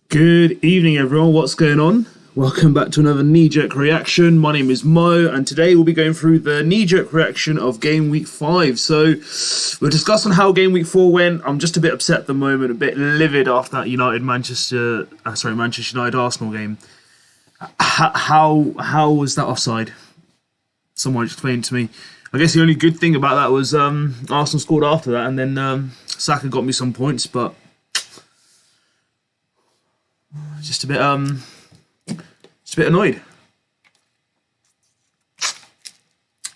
Good evening, everyone. What's going on? Welcome back to another knee-jerk reaction. My name is Mo, and today we'll be going through the knee-jerk reaction of Game Week 5. So, we'll discuss on how Game Week 4 went. I'm just a bit upset at the moment, a bit livid after that Manchester United Arsenal game. How was that offside? Someone explain to me. I guess the only good thing about that was Arsenal scored after that, and then Saka got me some points, but just a bit annoyed.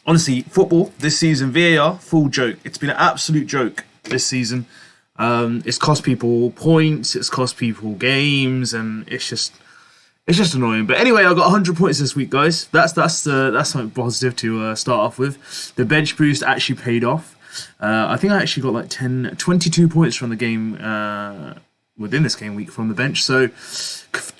Honestly, football this season, VAR, full joke. It's been an absolute joke this season. It's cost people points, it's cost people games, and it's just annoying. But anyway, I got 100 points this week, guys. That's something positive to start off with. The bench boost actually paid off. I think I actually got like 22 points from the game. Within this game week from the bench, so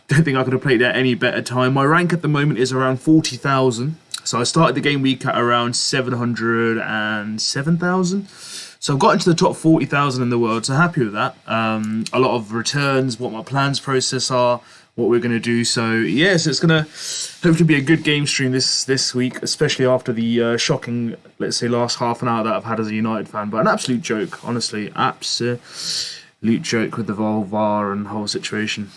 don't think I could have played at any better time. My rank at the moment is around 40,000, so I started the game week at around 707,000, so I've got into the top 40,000 in the world, so happy with that. A lot of returns, what my plans process are, what we're going to do, so yes, it's going to hopefully be a good game stream this week, especially after the shocking, let's say, last half an hour that I've had as a United fan. But an absolute joke, honestly, absolute joke with the VAR and whole situation.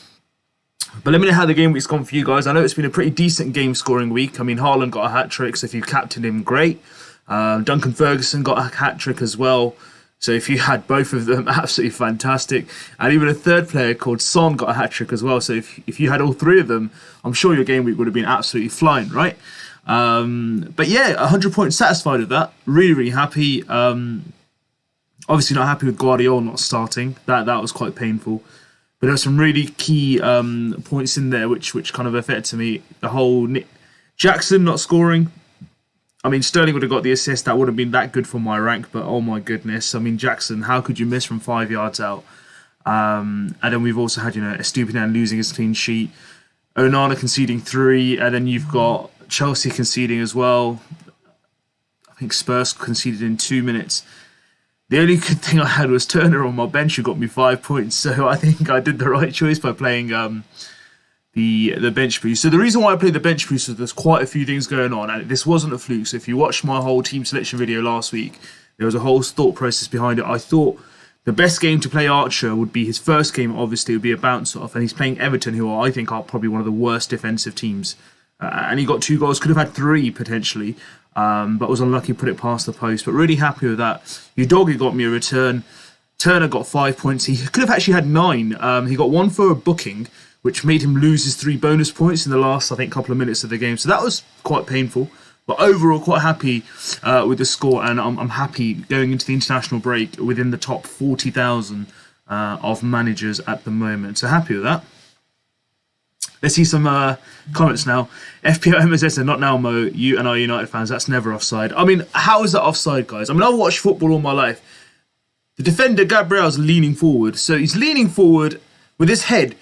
But let me know how the game week's gone for you guys. I know it's been a pretty decent game scoring week. I mean, Haaland got a hat-trick, so if you captained him, great. Duncan Ferguson got a hat-trick as well. So if you had both of them, absolutely fantastic. And even a third player called Son got a hat-trick as well. So if you had all three of them, I'm sure your game week would have been absolutely flying, right? But yeah, 100 points satisfied with that. Really, really happy. Obviously not happy with Guardiola not starting. That was quite painful. But there were some really key points in there which kind of affected me. The whole Jackson not scoring. I mean, Sterling would have got the assist. That would have been that good for my rank. But oh my goodness. I mean, Jackson, how could you miss from 5 yards out? And then we've also had, Estupiñán losing his clean sheet. Onana conceding 3. And then you've got Chelsea conceding as well. I think Spurs conceded in 2 minutes. The only good thing I had was Turner on my bench who got me 5 points. So I think I did the right choice by playing the bench boost. So the reason why I played the bench boost is there's quite a few things going on. And this wasn't a fluke. So if you watched my whole team selection video last week, there was a whole thought process behind it. I thought the best game to play Archer would be his first game, obviously, would be a bounce off. And he's playing Everton, who I think are probably one of the worst defensive teams. And he got 2 goals, could have had 3 potentially. But was unlucky to put it past the post. But really happy with that. Udogie got me a return. Turner got 5 points. He could have actually had 9. He got 1 for a booking, which made him lose his 3 bonus points in the last, I think, couple of minutes of the game. So that was quite painful. But overall, quite happy with the score. And I'm happy going into the international break within the top 40,000 of managers at the moment. So happy with that. Let's see some comments now. FPL MSS said, not now, Mo. You and our United fans, that's never offside. I mean, how is that offside, guys? I mean, I've watched football all my life. The defender, Gabriel's leaning forward. So he's leaning forward with his head.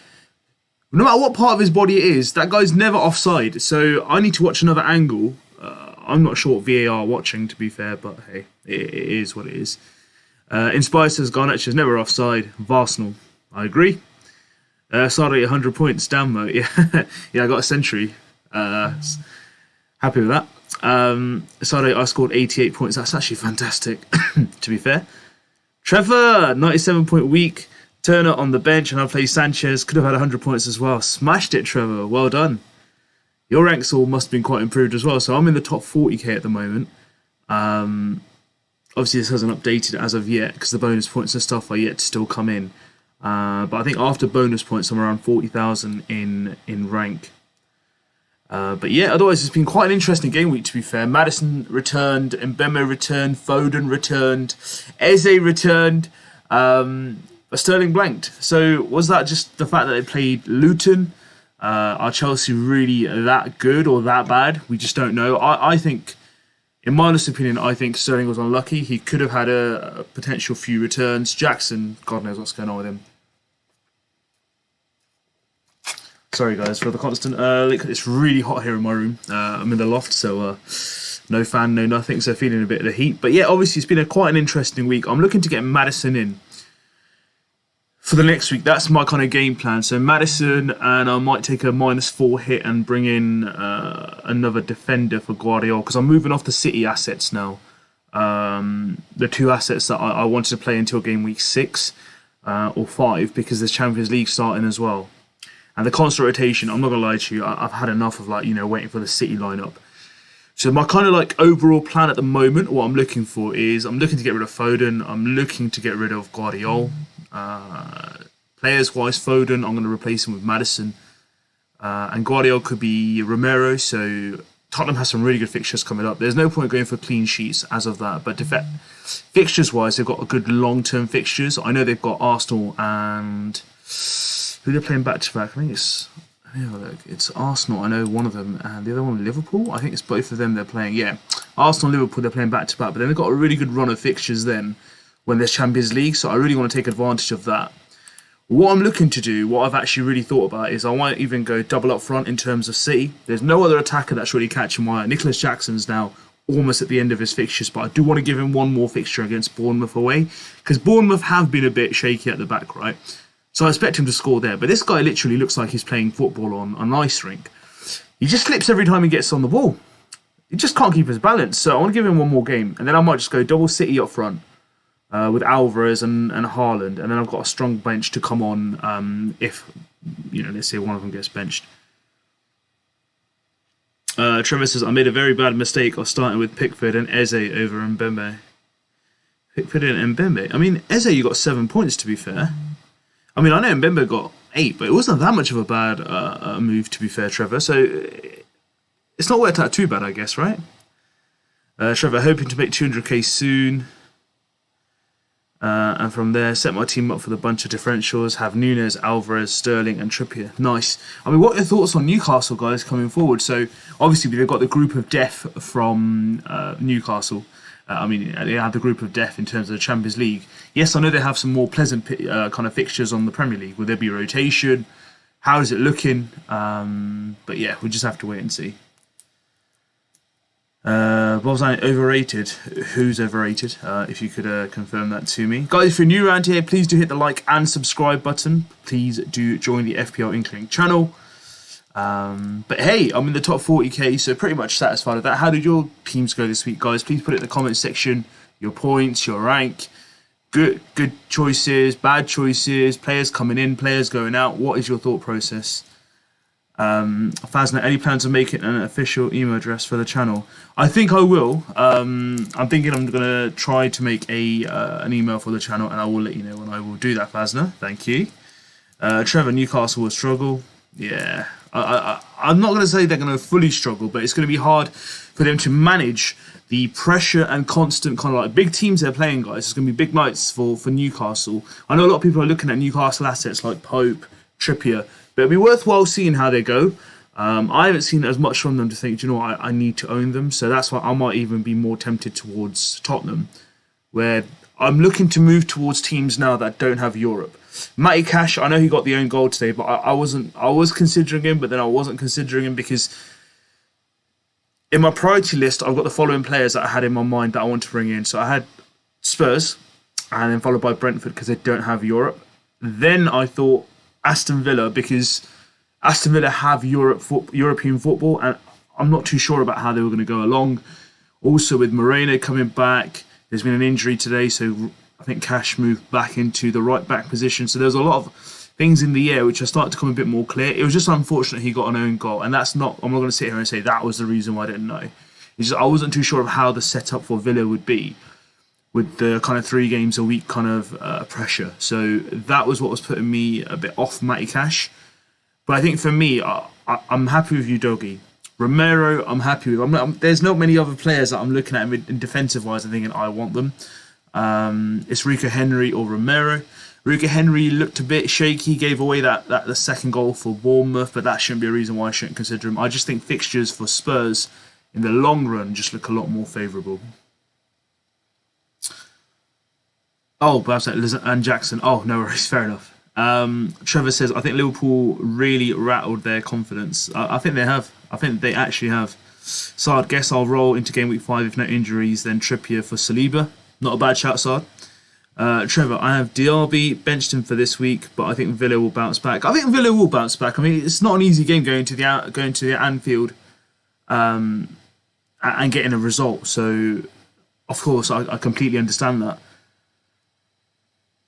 No matter what part of his body it is, that guy's never offside. So I need to watch another angle. I'm not sure what VAR are watching, to be fair, but hey, it is what it is. Inspire says, Garnett is never offside. Arsenal. I agree. Sade 100 points. Damn, Mo. Yeah, yeah, I got a century. Happy with that. Sade, I scored 88 points. That's actually fantastic, to be fair. Trevor, 97-point week. Turner on the bench, and I play Sanchez. Could have had 100 points as well. Smashed it, Trevor. Well done. Your ranks all must have been quite improved as well. So I'm in the top 40k at the moment. Obviously, this hasn't updated as of yet because the bonus points and stuff are yet to still come in. But I think after bonus points, I'm around 40,000 in rank. But yeah, otherwise, it's been quite an interesting game week, to be fair. Maddison returned, Mbemo returned, Foden returned, Eze returned, but Sterling blanked. So was that just the fact that they played Luton? Are Chelsea really that good or that bad? We just don't know. I think, in my honest opinion, I think Sterling was unlucky. He could have had a potential few returns. Jackson, God knows what's going on with him. Sorry guys for the constant it's really hot here in my room. I'm in the loft, so no fan, no nothing, so feeling a bit of the heat. But yeah, obviously it's been quite an interesting week. I'm looking to get Maddison in for the next week. That's my kind of game plan. So Maddison, and I might take a -4 hit and bring in another defender for Guardiola, because I'm moving off the City assets now. The two assets that I wanted to play until game week 6 or 5, because there's Champions League starting as well. And the constant rotation, I'm not going to lie to you, I've had enough of waiting for the City lineup. So my kind of overall plan at the moment, what I'm looking for is, I'm looking to get rid of Foden, I'm looking to get rid of Guardiola. Players-wise, Foden, I'm going to replace him with Maddison. And Guardiola could be Romero, so Tottenham has some really good fixtures coming up. There's no point going for clean sheets as of that, but fixtures-wise, they've got good long-term fixtures. I know they've got Arsenal and... who they're playing back-to-back? I think it's Arsenal, I know one of them, and the other one Liverpool. I think it's both of them they're playing. Yeah, Arsenal and Liverpool, they're playing back-to-back, but then they've got a really good run of fixtures then when there's Champions League, so I really want to take advantage of that. What I'm looking to do, what I've actually really thought about, is I might even go double up front in terms of City. There's no other attacker that's really catching my eye. Nicholas Jackson's now almost at the end of his fixtures, but I do want to give him one more fixture against Bournemouth away, because Bournemouth have been a bit shaky at the back, right? So I expect him to score there. But this guy literally looks like he's playing football on an ice rink. He just slips every time he gets on the ball. He just can't keep his balance. So I want to give him one more game. And then I might just go double City up front with Alvarez and Haaland. And then I've got a strong bench to come on if, let's say one of them gets benched. Trevor says, I made a very bad mistake of starting with Pickford and Eze over Mbembe. Pickford and Mbembe? I mean, Eze, you got 7 points, to be fair. I mean, I know Mbembe got 8, but it wasn't that much of a bad move, to be fair, Trevor. So it's not worked out too bad, I guess, right? Trevor, hoping to make 200k soon. And from there, set my team up for the bunch of differentials. Have Nunes, Alvarez, Sterling, and Trippier. Nice. I mean, what are your thoughts on Newcastle, guys, coming forward? So obviously, they've got the group of death from Newcastle. They have the group of death in terms of the Champions League. Yes, I know they have some more pleasant kind of fixtures on the Premier League. Will there be rotation? How is it looking? But yeah, we'll just have to wait and see. Bob's overrated. Who's overrated? If you could confirm that to me. Guys, if you're new around here, please do hit the like and subscribe button. Please do join the FPL Inkling channel. But hey, I'm in the top 40k, so pretty much satisfied with that. How did your teams go this week, guys? Please put it in the comment section. Your points, your rank, good choices, bad choices, players coming in, players going out. What is your thought process? Fazna, any plans to make it an official email address for the channel? I think I will. I'm thinking I'm going to try to make an email for the channel, and I will let you know when I will do that, Fazna. Thank you. Trevor, Newcastle will struggle. Yeah. I'm not going to say they're going to fully struggle, but it's going to be hard for them to manage the pressure and constant kind of big teams they're playing, guys. It's going to be big nights for Newcastle. I know a lot of people are looking at Newcastle assets like Pope, Trippier. But it'll be worthwhile seeing how they go. I haven't seen as much from them to think, do you know what, I need to own them. So that's why I might even be more tempted towards Tottenham, where I'm looking to move towards teams now that don't have Europe. Matty Cash, I know he got the own goal today, but I was considering him, but then I wasn't considering him because in my priority list, I've got the following players that I had in my mind that I want to bring in. So I had Spurs, and then followed by Brentford because they don't have Europe. Then I thought Aston Villa because Aston Villa have European football, and I'm not too sure about how they were going to go along. Also, with Moreno coming back, there's been an injury today, so I think Cash moved back into the right back position. So there's a lot of things in the air which are starting to come a bit more clear. It was just unfortunate he got an own goal, and I'm not going to sit here and say that was the reason why I didn't know. It's just I wasn't too sure of how the setup for Villa would be with the kind of 3 games a week kind of pressure. So that was what was putting me a bit off Matty Cash. But I think for me, I'm happy with Udogie. Romero, I'm happy with. There's not many other players that I'm looking at in defensive-wise and thinking I want them. It's Rico Henry or Romero. Rico Henry looked a bit shaky, gave away the second goal for Bournemouth, but that shouldn't be a reason why I shouldn't consider him. I just think fixtures for Spurs in the long run just look a lot more favourable. Oh, perhaps and Jackson. Oh, no worries, fair enough. Trevor says, I think Liverpool really rattled their confidence. I think they have. I think they actually have. Sard, guess I'll roll into game week 5 if no injuries, then Trippier for Saliba. Not a bad shout, Sard. Trevor, I have Diaby, benched him for this week, but I think Villa will bounce back. I think Villa will bounce back. I mean, it's not an easy game going to the Anfield and getting a result. So, of course, I completely understand that.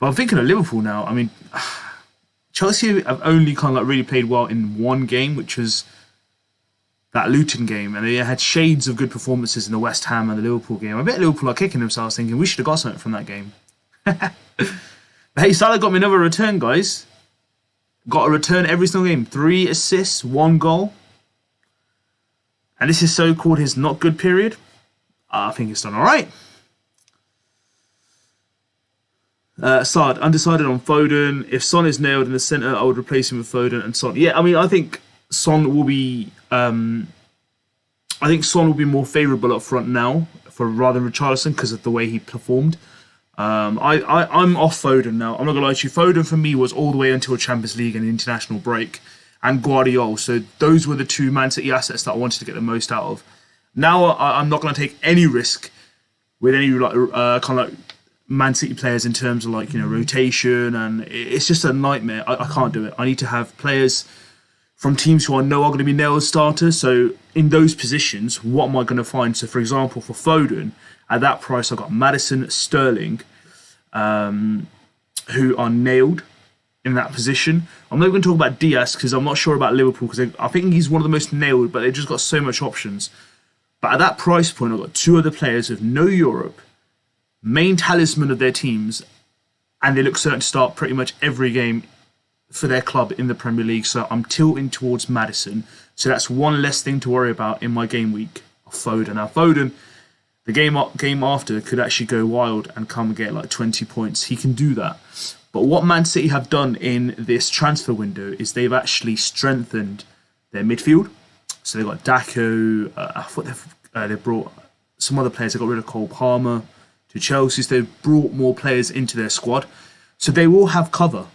But I'm thinking of Liverpool now. I mean, Chelsea have only kind of like really played well in one game, which was that Luton game, and they had shades of good performances in the West Ham and the Liverpool game. I bet Liverpool are kicking themselves thinking we should have got something from that game. But hey, Salah got me another return, guys. Got a return every single game. 3 assists, 1 goal. And this is so-called his not good period. I think it's done all right. Sard, undecided on Foden. If Son is nailed in the centre, I would replace him with Foden and Son. Yeah, I mean, I think Son will be. I think Son will be more favourable up front now rather than Richarlison because of the way he performed. I'm off Foden now. I'm not gonna lie to you. Foden for me was all the way until Champions League and international break, and Guardiola. So those were the 2 Man City assets that I wanted to get the most out of. Now I'm not gonna take any risk with any kind of like Man City players in terms of rotation, and it's just a nightmare. I can't do it. I need to have players from teams who I know are going to be nailed starters. So in those positions, what am I going to find? So for example, for Foden, at that price, I got Maddison, Sterling, who are nailed in that position. I'm not going to talk about Diaz because I'm not sure about Liverpool because I think he's one of the most nailed, but they've just got so much options. But at that price point, I've got 2 other players with no Europe, main talisman of their teams, and they look certain to start pretty much every game for their club in the Premier League. So I'm tilting towards Maddison. So that's one less thing to worry about in my game week of Foden. Now Foden, the game after, could actually go wild and come and get like 20 points. He can do that. But what Man City have done in this transfer window is they've actually strengthened their midfield. So they've got Dako. I thought they brought some other players. They got rid of Cole Palmer to Chelsea. So they've brought more players into their squad. So they will have cover.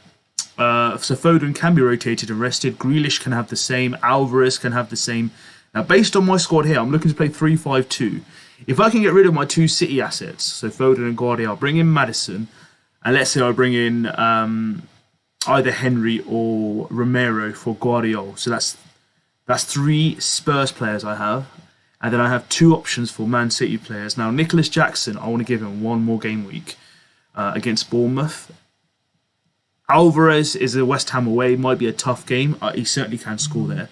So Foden can be rotated and rested. Grealish can have the same. Alvarez can have the same. Now, based on my squad here, I'm looking to play 3-5-2. If I can get rid of my 2 City assets, so Foden and Guardiola, I'll bring in Maddison, and let's say I bring in either Henry or Romero for Guardiola. So that's 3 Spurs players I have. And then I have 2 options for Man City players. Now, Nicholas Jackson, I want to give him 1 more game week against Bournemouth. Alvarez is a West Ham away. Might be a tough game. He certainly can score there.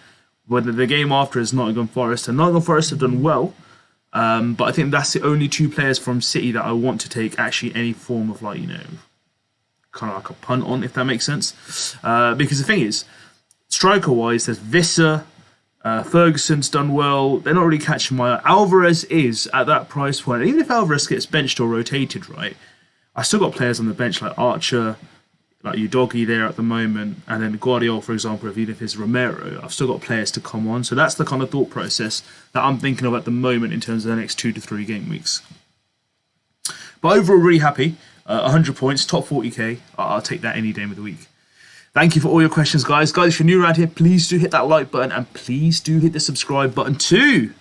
But the game after is Nottingham Forest. And Nottingham Forest have done well. But I think that's the only 2 players from City that I want to take actually any form of kind of like a punt on, if that makes sense. Because the thing is, striker-wise, there's Visser, Ferguson's done well. They're not really catching my eye. Alvarez is at that price point. Even if Alvarez gets benched or rotated, right, I still got players on the bench like Archer. like Udogie there at the moment, and then Guardiola, for example, even if it's Romero, I've still got players to come on. So that's the kind of thought process that I'm thinking of at the moment in terms of the next 2 to 3 game weeks. But overall, really happy. 100 points, top 40k. I'll take that any day of the week. Thank you for all your questions, guys. Guys, if you're new around here, please do hit that like button and please do hit the subscribe button too.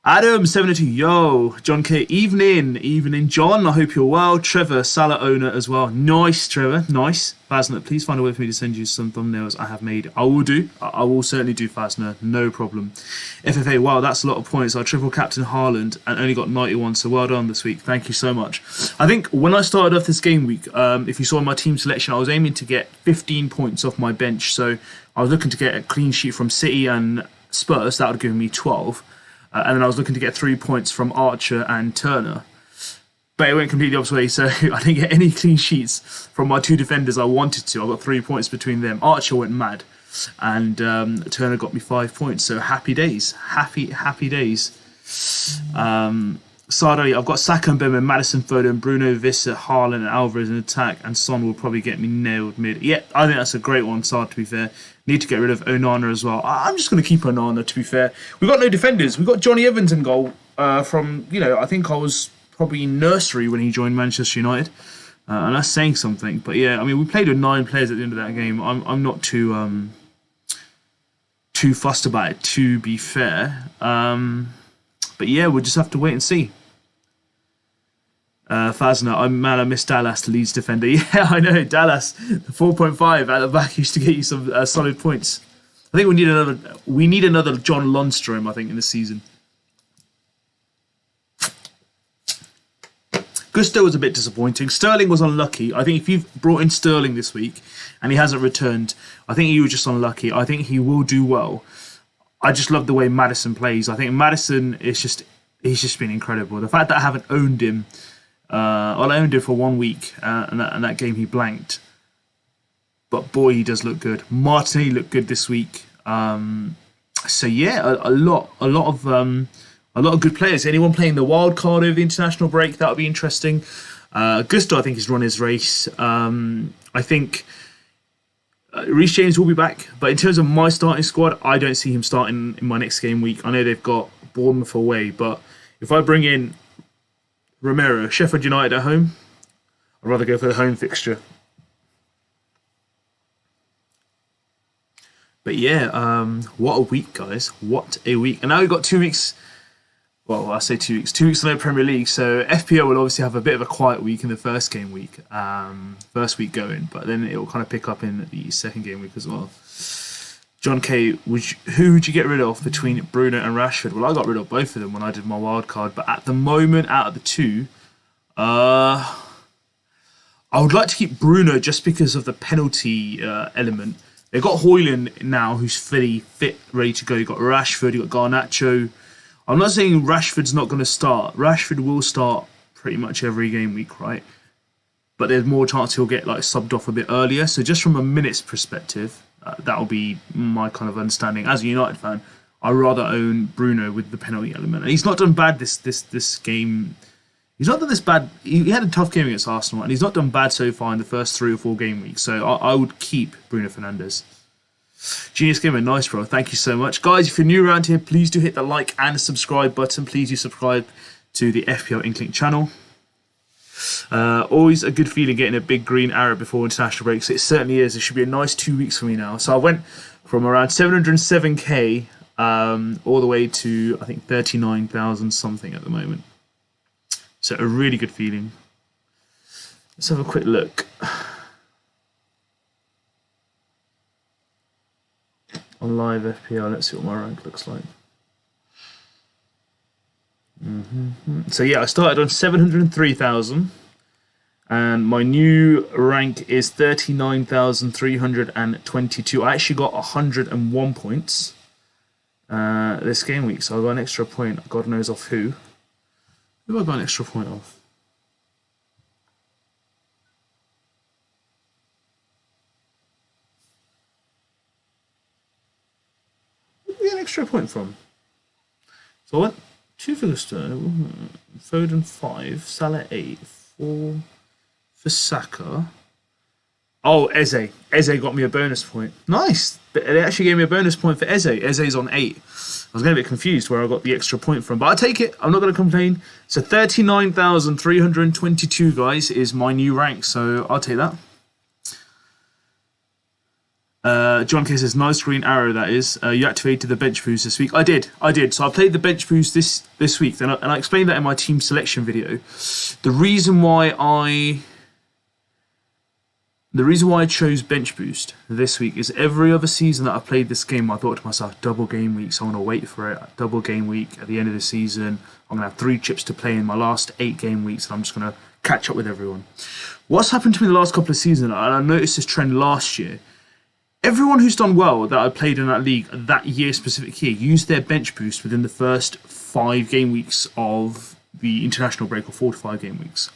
Adam72, yo, John K, evening, John, I hope you're well. Trevor, Salah owner as well. Nice, Trevor, nice. Fasner, please find a way for me to send you some thumbnails I have made. I will do, I will certainly do, Fasner, no problem. FFA, wow, that's a lot of points. I triple captain Haaland and only got 91, so well done this week. Thank you so much. I think when I started off this game week, if you saw my team selection, I was aiming to get 15 points off my bench, so I was looking to get a clean sheet from City and Spurs. That would have given me 12. And then I was looking to get 3 points from Archer and Turner. But it went completely the opposite way, so I didn't get any clean sheets from my 2 defenders I wanted to. I got 3 points between them. Archer went mad, and Turner got me 5 points. So happy days. Happy days. Sardo, I've got Saka and Bowman, Madison, Foden, Bruno, Visser, Haaland, and Alvarez in attack, and Son will probably get me nailed mid. Yeah, I think that's a great one, Sard, to be fair. Need to get rid of Onana as well. I'm just going to keep Onana, to be fair. We've got no defenders. We've got Johnny Evans in goal from, I think I was probably in nursery when he joined Manchester United. And that's saying something. But yeah, I mean, we played with 9 players at the end of that game. I'm not too fussed about it, to be fair. But yeah, we'll just have to wait and see. Fasna, I miss Dallas, the Leeds defender. Yeah, I know, Dallas, the 4.5 at the back used to get you some solid points. I think we need another John Lundstrom, I think, in the season. Gusto was a bit disappointing. Sterling was unlucky. I think if you've brought in Sterling this week and he hasn't returned, I think he was just unlucky. I think he will do well. I just love the way Maddison plays. I think Maddison he's just been incredible. The fact that I haven't owned him. I owned him for 1 week, and that game he blanked. But boy, he does look good. Martinelli looked good this week. So yeah, a lot of good players. Anyone playing the wild card over the international break? That would be interesting. Gusto, I think, has run his race. I think Reece James will be back, but in terms of my starting squad, I don't see him starting in my next game week. I know they've got Bournemouth away, but if I bring in Romero, Sheffield United at home, I'd rather go for the home fixture. But yeah, what a week, guys. What a week. And now we've got 2 weeks. Well, I say 2 weeks. 2 weeks in the Premier League. So FPL will obviously have a bit of a quiet week in the first game week. First week going. But then it will kind of pick up in the second game week as well. John K, who would you get rid of between Bruno and Rashford? Well, I got rid of both of them when I did my wild card, but at the moment, out of the 2, I would like to keep Bruno just because of the penalty element. They've got Højlund now, who's fully fit, ready to go. You've got Rashford, you've got Garnacho. I'm not saying Rashford's not going to start. Rashford will start pretty much every game week, right? But there's more chance he'll get subbed off a bit earlier. So just from a minutes perspective, that'll be my kind of understanding. As a United fan, I'd rather own Bruno with the penalty element. And he's not done bad this game. He's not done this bad. He had a tough game against Arsenal, and he's not done bad so far in the first 3 or 4 game weeks. So I would keep Bruno Fernandes. Genius Gamer, nice, bro. Thank you so much. Guys, if you're new around here, please do hit the like and subscribe button. Please do subscribe to the FPL Inklink channel. Always a good feeling getting a big green arrow before international breaks. It certainly is. It should be a nice 2 weeks for me now. So I went from around 707k all the way to, I think, 39,000 something at the moment. So a really good feeling. Let's have a quick look. On live FPL, let's see what my rank looks like. So yeah, I started on 703,000 and my new rank is 39,322. I actually got 101 points this game week, so I got an extra point, God knows off who. Who have I got an extra point off? Who did we get an extra point from? So I went 2 for Gusto, Foden 5, Salah 8, 4 for Saka, Oh, Eze. Eze got me a bonus point. Nice. They actually gave me a bonus point for Eze. Eze's on 8. I was getting a bit confused where I got the extra point from, but I'll take it. I'm not going to complain. So 39,322, guys, is my new rank, so I'll take that. John K says, nice green arrow, that is. You activated the bench boost this week. I did. So I played the bench boost this week, and I explained that in my team selection video. The reason why I chose bench boost this week is every other season that I played this game, I thought to myself, double game week, so I'm going to wait for it. Double game week at the end of the season. I'm going to have 3 chips to play in my last 8 game weeks, and I'm just going to catch up with everyone. What's happened to me the last couple of seasons, and I noticed this trend last year, everyone who's done well that I played in that league that year, specific year, used their bench boost within the first 5 game weeks of the international break, or 4 to 5 game weeks.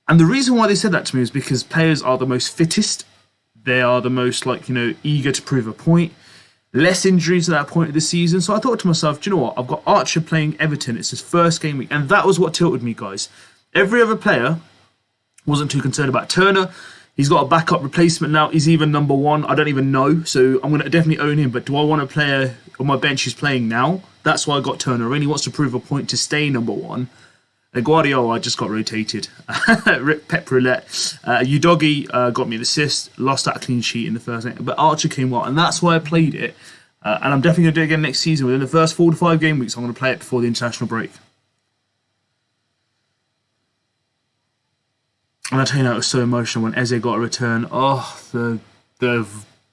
And the reason why they said that to me is because players are the most fittest. They are the most, eager to prove a point. Less injuries at that point of the season. So I thought to myself, do you know what? I've got Archer playing Everton. It's his first game week. And that was what tilted me, guys. Every other player wasn't too concerned about Turner. He's got a backup replacement now. He's even number 1. I don't even know. So I'm going to definitely own him. But do I want a player on my bench who's playing now? That's why I got Turner in. He wants to prove a point to stay number 1. Guardiola, I just got rotated. Pep roulette. Udogi got me an assist, lost that clean sheet in the first game. But Archer came well, and that's why I played it. And I'm definitely going to do it again next season. Within the first 4 to 5 game weeks, I'm going to play it before the international break. And I tell you now, it was so emotional when Eze got a return. Oh, the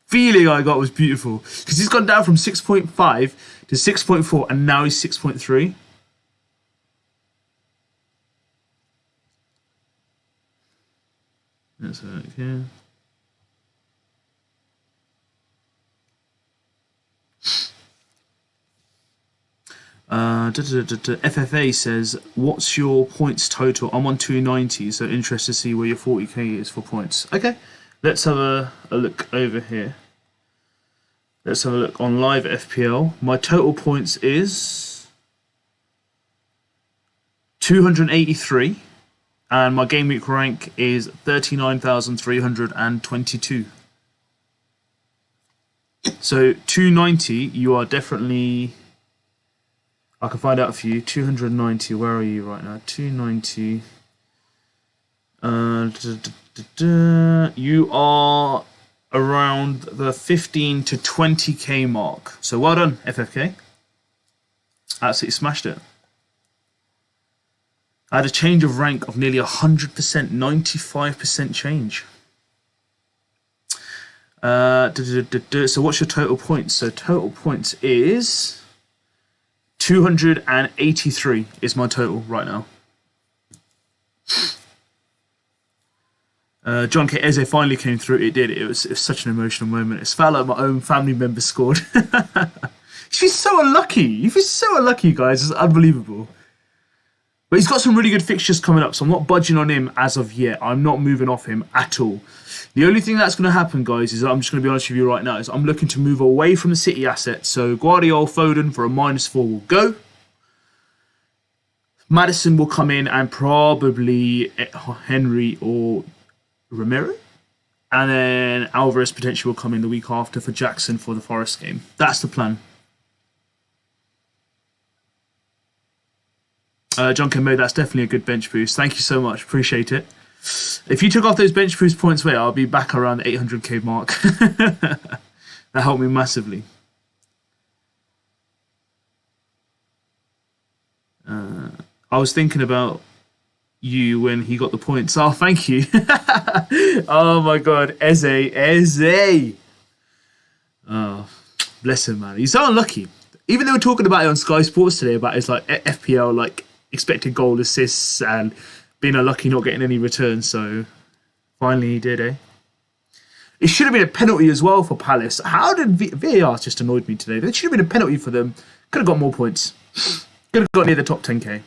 feeling I got was beautiful. Because he's gone down from 6.5 to 6.4, and now he's 6.3. Let's look here. FFA says, what's your points total? I'm on 290, so interested to see where your 40k is for points. Okay, let's have a look over here. Let's have a look on live FPL. My total points is 283. And my game week rank is 39,322. So 290, you are definitely... I can find out for you. 290, where are you right now? 290. You are around the 15 to 20k mark. So well done, FFK. Absolutely smashed it. I had a change of rank of nearly 100%, 95% change. So what's your total points? So total points is 283 is my total right now. John K. Eze finally came through. It did. It was such an emotional moment. It felt like my own family member scored. She's so unlucky. You've been so unlucky, guys. It's unbelievable. But he's got some really good fixtures coming up, so I'm not budging on him as of yet. I'm not moving off him at all. The only thing that's going to happen, guys, is I'm just going to be honest with you right now, is I'm looking to move away from the City assets. So Guardiola, Foden for a -4 will go. Maddison will come in, and probably Henry or Romero. And then Alvarez potentially will come in the week after for Jackson for the Forest game. That's the plan. John Kembo, that's definitely a good bench boost. Thank you so much. Appreciate it. If you took off those bench boost points away, I'll be back around the 800k mark. That helped me massively. I was thinking about you when he got the points. Oh, thank you. Oh my God, Eze. Oh, bless him, man. He's so unlucky. Even they were talking about it on Sky Sports today about his FPL expected goal assists and being unlucky not getting any returns. So finally he did, eh? It should have been a penalty as well for Palace. How did VAR just annoyed me today? There should have been a penalty for them. Could have got more points. Could have got near the top 10k.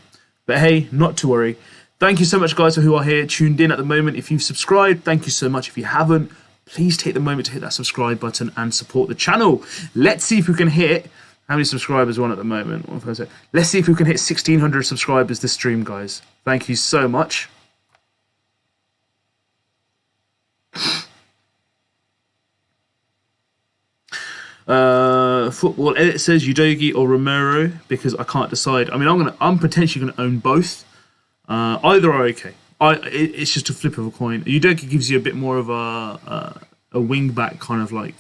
But hey, not to worry. Thank you so much, guys, for who are here tuned in at the moment. If you've subscribed, thank you so much. If you haven't, please take the moment to hit that subscribe button and support the channel. Let's see if we can hit... How many subscribers are on at the moment? Let's see if we can hit 1,600 subscribers this stream, guys. Thank you so much. Football edit says Udogi or Romero because I can't decide. I mean, I'm potentially gonna own both. Either are okay. It's just a flip of a coin. Udogi gives you a bit more of a wing back kind of like,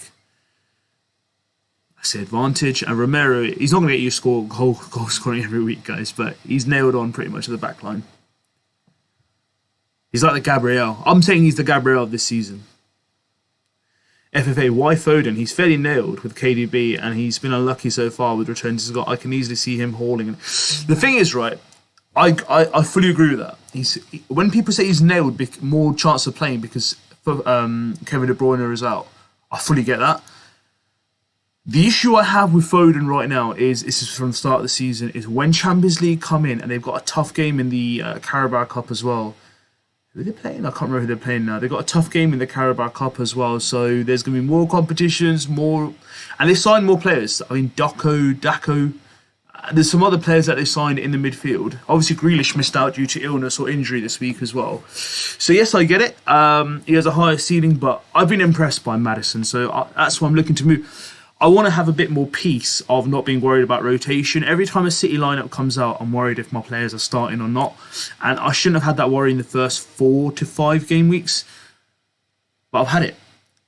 I say, advantage, and Romero, he's not gonna get you goal scoring every week, guys, but he's nailed on pretty much at the back line. He's like the Gabriel. I'm saying he's the Gabriel of this season. FFA, why Foden? He's fairly nailed with KDB, and he's been unlucky so far with returns. I can easily see him hauling. The thing is, right, I fully agree with that. When people say he's nailed, more chance of playing because Kevin De Bruyne is out. I fully get that. The issue I have with Foden right now is, this is from the start of the season, is when Champions League come in and they've got a tough game in the Carabao Cup as well. Who are they playing? I can't remember who they're playing now. They've got a tough game in the Carabao Cup as well, so there's going to be more competitions, and they signed more players. I mean, Dako. There's some other players that they signed in the midfield. Obviously, Grealish missed out due to illness or injury this week as well. So yes, I get it. He has a higher ceiling, but I've been impressed by Maddison, so that's why I'm looking to move. I want to have a bit more peace of not being worried about rotation. Every time a City lineup comes out, I'm worried if my players are starting or not. And I shouldn't have had that worry in the first 4 to 5 game weeks. But I've had it.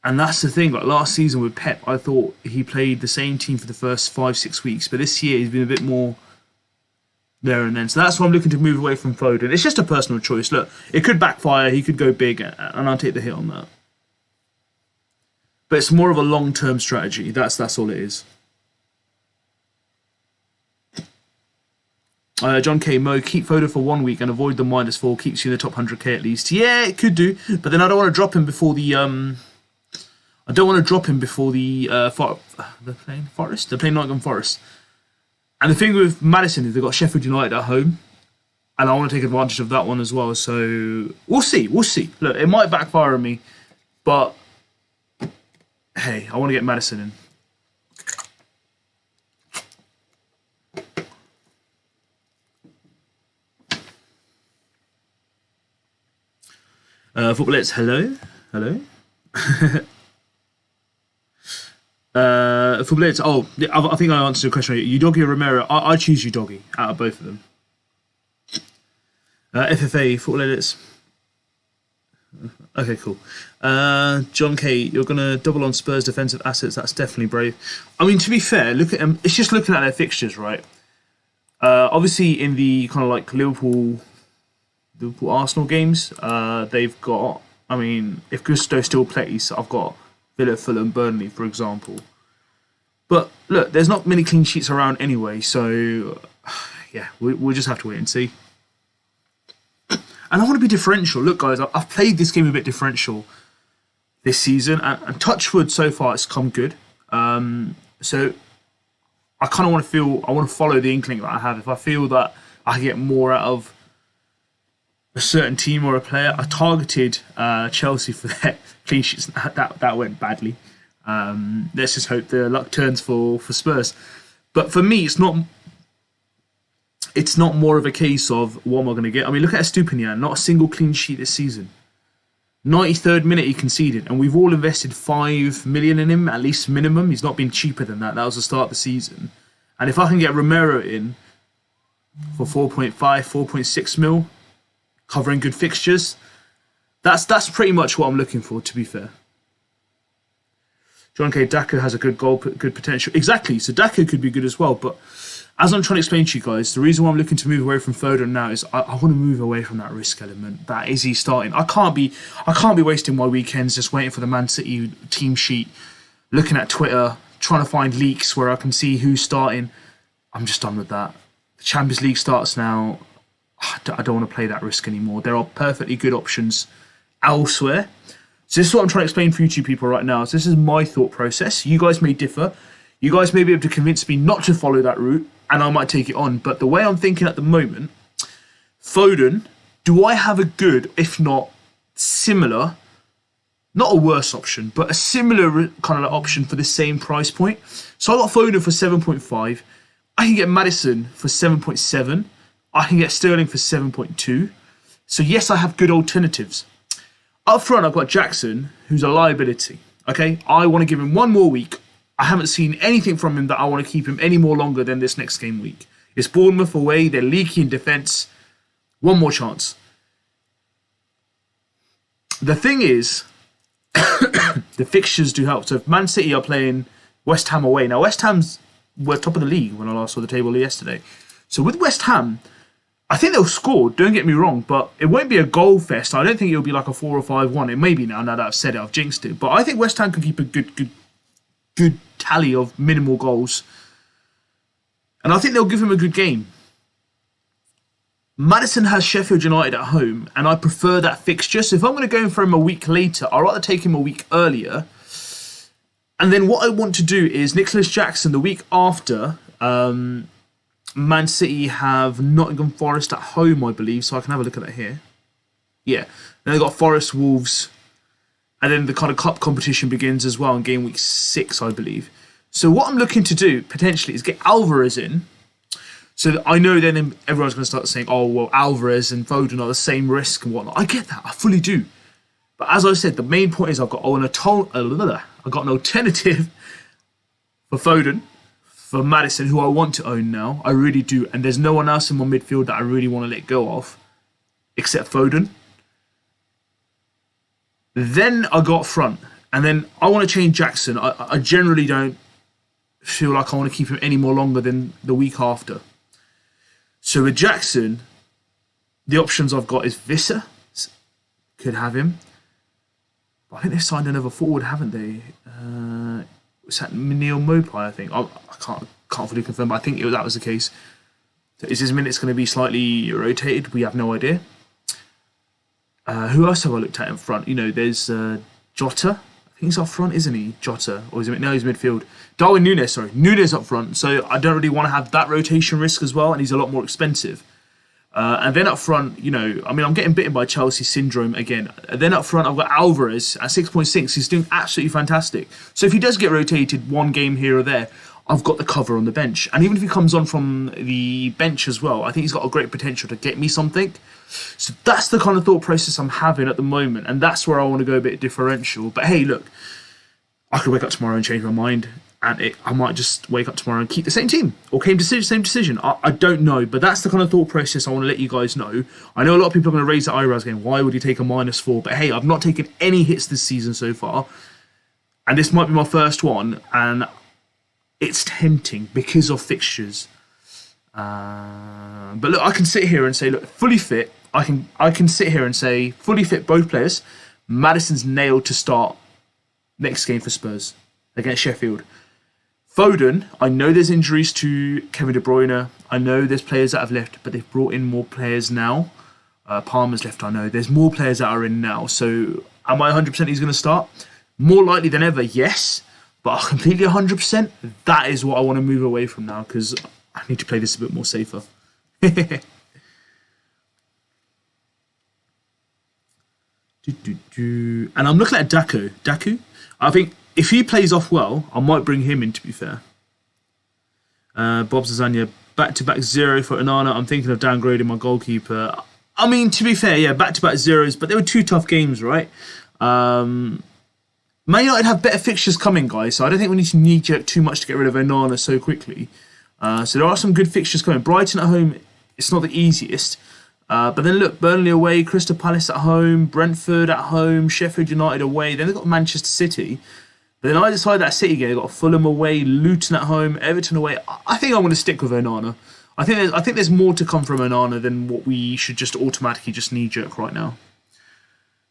And that's the thing. Like last season with Pep, I thought he played the same team for the first 5-6 weeks. But this year, he's been a bit more there and then. So that's why I'm looking to move away from Foden. It's just a personal choice. Look, it could backfire. He could go big. And I'll take the hit on that. But it's more of a long-term strategy. That's all it is. John K. Mo, keep Foden for 1 week and avoid the -4. Keeps you in the top 100k at least. Yeah, it could do. But then I don't want to drop him before the... I don't want to drop him before the... they're playing Forest? They're playing Nottingham Forest. And the thing with Maddison is they've got Sheffield United at home. And I want to take advantage of that one as well. So we'll see. We'll see. Look, it might backfire on me. But... hey, I want to get Maddison in. Footballets, hello. Footballets, I think I answered your question. Udogi or Romero? I choose Udogi out of both of them. FFA, Footballets. Okay, cool. John K, you're going to double on Spurs defensive assets. That's definitely brave. I mean, to be fair, look at them. It's just looking at their fixtures, right? Obviously, in the kind of like Liverpool Arsenal games, they've got, I mean, if Gusto still plays, I've got Villa, Fulham, Burnley, for example. But look, there's not many clean sheets around anyway, so yeah, we'll just have to wait and see. And I want to be differential. Look, guys, I've played this game a bit differential this season, and touch wood so far it's come good. So I kind of want to follow the inkling that I have. If I feel that I can get more out of a certain team or a player, I targeted Chelsea for their clean sheets. That went badly. Let's just hope the luck turns for Spurs. But for me, it's not more of a case of what am I going to get. I mean, look at Estupinian, not a single clean sheet this season. 93rd minute he conceded, and we've all invested 5 million in him, at least minimum. He's not been cheaper than that. That was the start of the season. And if I can get Romero in for 4.5, 4.6 mil, covering good fixtures, that's pretty much what I'm looking for, to be fair. John K. Daka has a good goal, good potential. Exactly, so Daka could be good as well, but as I'm trying to explain to you guys, the reason why I'm looking to move away from Foden now is I want to move away from that risk element. That is he starting. I can't be wasting my weekends just waiting for the Man City team sheet, looking at Twitter, trying to find leaks where I can see who's starting. I'm just done with that. The Champions League starts now. I don't want to play that risk anymore. There are perfectly good options elsewhere. So this is what I'm trying to explain for you two people right now. So this is my thought process. You guys may differ. You guys may be able to convince me not to follow that route, and I might take it on. But the way I'm thinking at the moment, Foden, do I have a good, if not similar, not a worse option, but a similar kind of option for the same price point? So I got Foden for 7.5. I can get Maddison for 7.7. I can get Sterling for 7.2. So yes, I have good alternatives. Up front, I've got Jackson, who's a liability. Okay, I want to give him one more week. I haven't seen anything from him that I want to keep him any more longer than this next game week. It's Bournemouth away. They're leaky in defence. One more chance. The thing is, the fixtures do help. So if Man City are playing West Ham away. Now, West Ham's were top of the league when I last saw the table yesterday. So with West Ham, I think they'll score, don't get me wrong, but it won't be a goal fest. I don't think it'll be like a 4 or 5-1. It may be now that I've said it, I've jinxed it. But I think West Ham can keep a good tally of minimal goals. And I think they'll give him a good game. Maddison has Sheffield United at home, and I prefer that fixture. So if I'm going to go in for him a week later, I'd rather take him a week earlier. And then what I want to do is Nicholas Jackson the week after. Man City have Nottingham Forest at home, I believe, so I can have a look at that here. Yeah, then they've got Forest, Wolves, and then the kind of cup competition begins as well in game week 6, I believe. So what I'm looking to do, potentially, is get Alvarez in. So that I know then everyone's going to start saying, oh, well, Alvarez and Foden are the same risk and whatnot. I get that, I fully do. But as I said, the main point is I've got an alternative for Foden, for Maddison, who I want to own now. I really do. And there's no one else in my midfield that I really want to let go of, except Foden. Then I got front. And then I want to change Jackson. I generally don't feel like I want to keep him any more longer than the week after. So with Jackson, the options I've got is Visser. Could have him. But I think they've signed another forward, haven't they? Was that Neil Mopai, I think? I can't fully confirm, but I think that was the case. So is his minutes going to be slightly rotated? We have no idea. Who else have I looked at in front? You know, there's Jota. I think he's up front, isn't he? Jota. Or is it? No, he's midfield. Darwin Núñez, sorry. Núñez up front. So I don't really want to have that rotation risk as well, and he's a lot more expensive. And then up front, you know, I mean, I'm getting bitten by Chelsea syndrome again. And then up front, I've got Alvarez at 6.6. He's doing absolutely fantastic. So if he does get rotated one game here or there, I've got the cover on the bench. And even if he comes on from the bench as well, I think he's got a great potential to get me something. So that's the kind of thought process I'm having at the moment. And that's where I want to go a bit differential. But hey, look, I could wake up tomorrow and change my mind. And I might just wake up tomorrow and keep the same team. Or same decision. I don't know. But that's the kind of thought process I want to let you guys know. I know a lot of people are going to raise their eyebrows going, why would he take a -4? But hey, I've not taken any hits this season so far. And this might be my first one. And it's tempting because of fixtures. But look, I can sit here and say, look, fully fit. I can sit here and say, fully fit both players. Maddison's nailed to start next game for Spurs against Sheffield. Foden, I know there's injuries to Kevin De Bruyne. I know there's players that have left, but they've brought in more players now. Palmer's left, I know. There's more players that are in now. So am I 100% he's going to start? More likely than ever, yes. But completely 100%, that is what I want to move away from now because I need to play this a bit more safer. And I'm looking at Daku. I think if he plays off well, I might bring him in, to be fair. Bob Zazania, back-to-back 0 for Onana. I'm thinking of downgrading my goalkeeper. I mean, to be fair, yeah, back-to-back zeros, but they were two tough games, right? Man United have better fixtures coming, guys, so I don't think we need to knee-jerk too much to get rid of Onana so quickly. So there are some good fixtures coming. Brighton at home, it's not the easiest. But then look, Burnley away, Crystal Palace at home, Brentford at home, Sheffield United away. Then they've got Manchester City. But then I decided that City game, they've got Fulham away, Luton at home, Everton away. I think I'm going to stick with Onana. I think there's more to come from Onana than what we should just automatically just knee-jerk right now.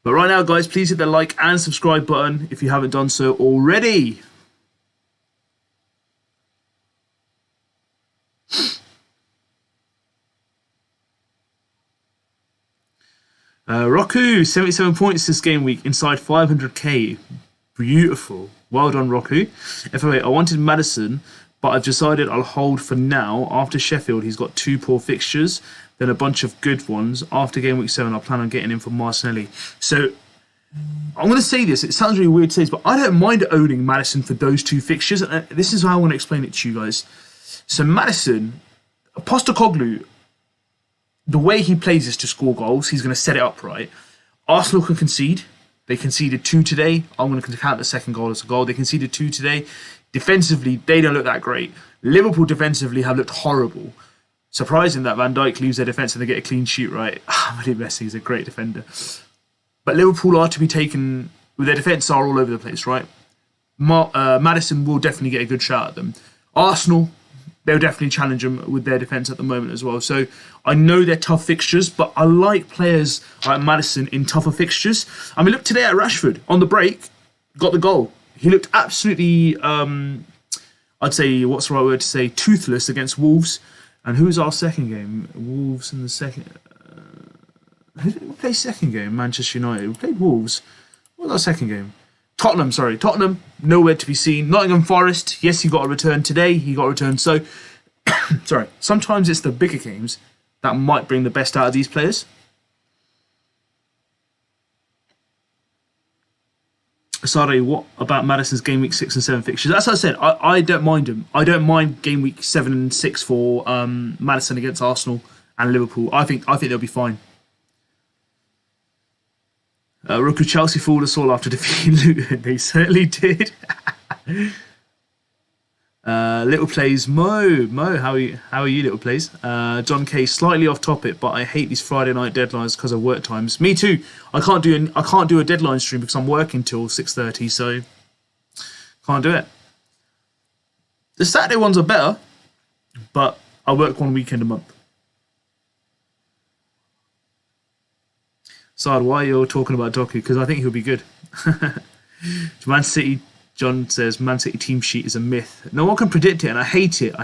But right now, guys, please hit the like and subscribe button if you haven't done so already. Roku, 77 points this game week, inside 500k. Beautiful. Well done, Roku. FOA, I wanted Maddison, but I've decided I'll hold for now. After Sheffield, he's got 2 poor fixtures, then a bunch of good ones. After game week 7, I plan on getting him for Martinelli. So, I'm going to say this, it sounds really weird to say this, but I don't mind owning Maddison for those 2 fixtures. And this is how I want to explain it to you guys. So, Maddison, Postecoglou, the way he plays is to score goals. He's going to set it up right. Arsenal can concede. They conceded 2 today. I'm going to count the second goal as a goal. They conceded 2 today. Defensively, they don't look that great. Liverpool defensively have looked horrible. Surprising that Van Dijk leaves their defence and they get a clean sheet, right? Really Messi is a great defender. But Liverpool are to be taken, with their defence are all over the place, right? Maddison will definitely get a good shot at them. Arsenal, they'll definitely challenge them with their defence at the moment as well. So I know they're tough fixtures, but I like players like Maddison in tougher fixtures. I mean, look today at Rashford. On the break, got the goal. He looked absolutely, I'd say, what's the right word to say, toothless against Wolves. And who's our second game? Wolves in the second... who did we play second game? Manchester United. We played Wolves. What was our second game? Tottenham, sorry. Tottenham, nowhere to be seen. Nottingham Forest, yes, he got a return today. He got a return. So, sorry, sometimes it's the bigger games that might bring the best out of these players. Sorry, what about Maddison's game week 6 and 7 fixtures? As I said, I don't mind them. I don't mind game week 7 and 6 for Maddison against Arsenal and Liverpool. I think they'll be fine. Roku Chelsea fooled us all after defeating Luton. They certainly did. Little Plays, Mo, how are you, Little Plays? John K, slightly off topic, but I hate these Friday night deadlines because of work times. Me too. I can't do a deadline stream because I'm working till 6:30, so can't do it. The Saturday ones are better, but I work one weekend a month. Saad, why you're talking about Doku? Because I think he'll be good. Man City, John says, Man City team sheet is a myth. No one can predict it, and I hate it.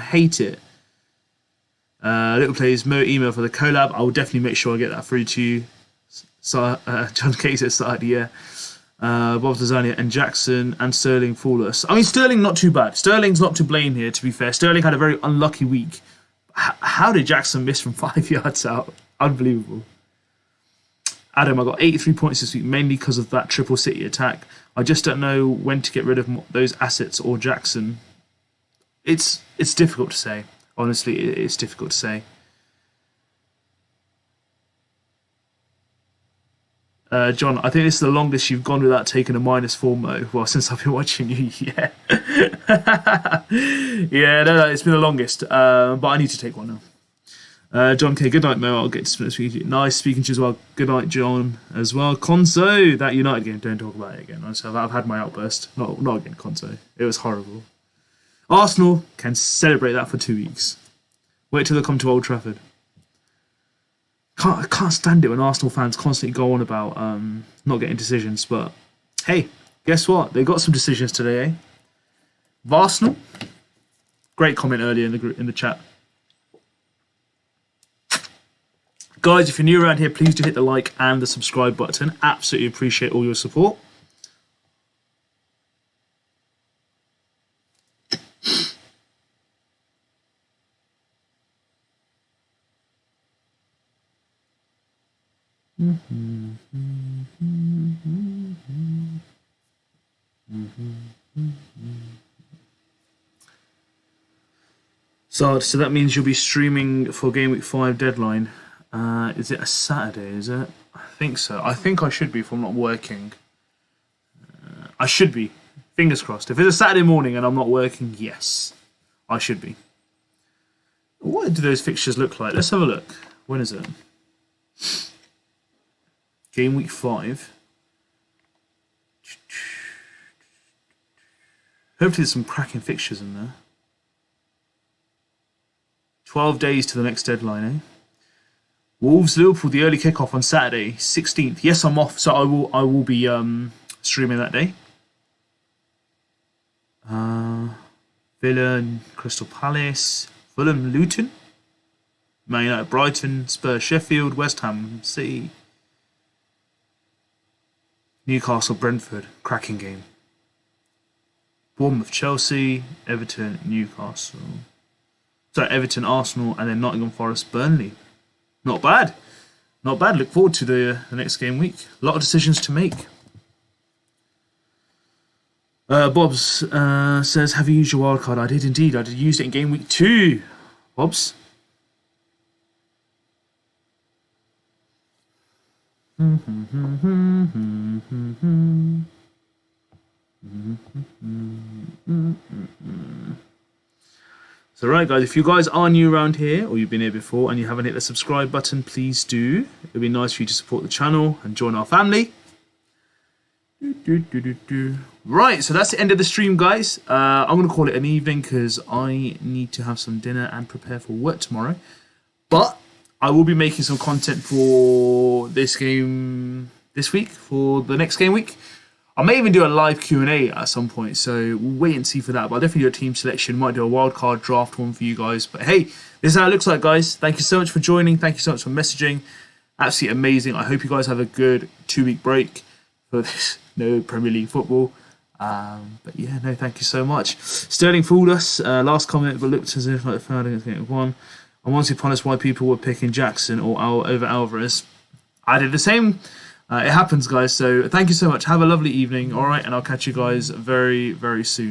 Little Plays, Mo email for the collab. I will definitely make sure I get that through to you. So, John K says, Saad, yeah. Bob Lasagna and Jackson and Sterling fool us. I mean, Sterling not too bad. Sterling's not to blame here, to be fair. Sterling had a very unlucky week. How did Jackson miss from 5 yards out? Unbelievable. Adam, I got 83 points this week, mainly because of that triple City attack. I just don't know when to get rid of those assets or Jackson. It's difficult to say. Honestly, it's difficult to say. John, I think this is the longest you've gone without taking a -4 Mo. Well, since I've been watching you, yeah. Yeah, no, it's been the longest. But I need to take one now. John K, good night, Mo. I'll get to speak to you. Nice speaking to you as well. Good night, John, as well. Conso, that United game, don't talk about it again. I've had my outburst. Not again, Conso. It was horrible. Arsenal can celebrate that for 2 weeks. Wait till they come to Old Trafford. I can't stand it when Arsenal fans constantly go on about not getting decisions. But hey, guess what? They got some decisions today, eh? Arsenal. Great comment earlier in the chat. Guys, if you're new around here, please do hit the like and the subscribe button. Absolutely appreciate all your support. So that means you'll be streaming for Game Week 5 deadline. Is it a Saturday, is it? I think so. I think I should be if I'm not working. I should be. Fingers crossed. If it's a Saturday morning and I'm not working, yes, I should be. What do those fixtures look like? Let's have a look. When is it? Game Week 5. Hopefully there's some cracking fixtures in there. 12 days to the next deadline, eh? Wolves Liverpool, the early kickoff on Saturday, 16th. Yes, I'm off, so I will be streaming that day. Villa and Crystal Palace, Fulham Luton, Man United Brighton, Spurs Sheffield, West Ham City, Newcastle Brentford, cracking game. Bournemouth Chelsea, Everton Newcastle. Sorry, Everton Arsenal, and then Nottingham Forest Burnley. Not bad. Not bad. Look forward to the next game week. A lot of decisions to make. Bobs says, have you used your wildcard? I did indeed. I did use it in game week 2. Bobs. So right guys, if you guys are new around here or you've been here before and you haven't hit the subscribe button, please do. It'd be nice for you to support the channel and join our family. Right, so that's the end of the stream, guys. I'm going to call it an evening because I need to have some dinner and prepare for work tomorrow. But I will be making some content for this game this week, for the next game week. I may even do a live Q&A at some point, so we'll wait and see for that. But I'll definitely do a team selection, might do a wildcard draft one for you guys. But hey, this is how it looks like, guys. Thank you so much for joining. Thank you so much for messaging. Absolutely amazing. I hope you guys have a good 2-week break for this no Premier League football. But yeah, no, thank you so much. Sterling fooled us. Last comment, but looked as if like the third against game one. I wanted to punish why people were picking Jackson or over Alvarez. I did the same. It happens, guys. So thank you so much. Have a lovely evening. All right, and I'll catch you guys very, very soon.